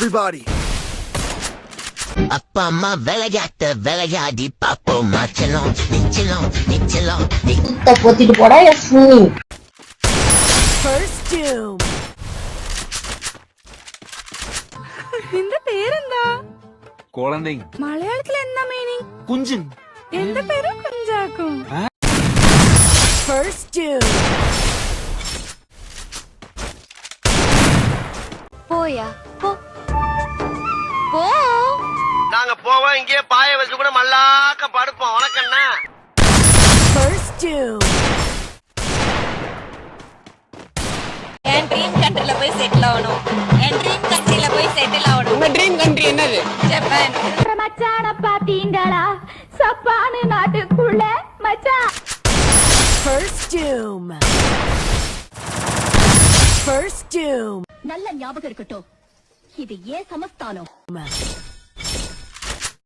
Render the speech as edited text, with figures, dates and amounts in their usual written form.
everybody. அப்பா அம்மா விளையாடி பாப்போம் மாச்சலாம் நிச்சலாம் பொத்திட்டு போடா First doom. இந்த பேர் என்ன? குழந்தை. மலையாளத்துல என்ன மீனிங்? குஞ்சு. எந்த பேரு குஞ்சாக்கும்? First doom. போயா போ போ நாங்க போவோம் இங்கே பாய வச்சு கூட மல்லாக்க படுப்போம் உனக்கண்ணா. First doom. என் ட்ரீம் கண்ட்ரில போய் செட்டில் ஆகணும். என் ட்ரீம் கண்ட்ரில போய் செட்டில் ஆகணும். உங்க ட்ரீம் கண்ட்ரி என்னது? ஜப்பான். மச்சான பாத்தீங்களா சப்பானு நாட்டுக்குள்ள மச்சான். First doom. First doom. நல்ல ஞாபகம் இருக்கட்டும், இது ஏன் சமஸ்தானம்.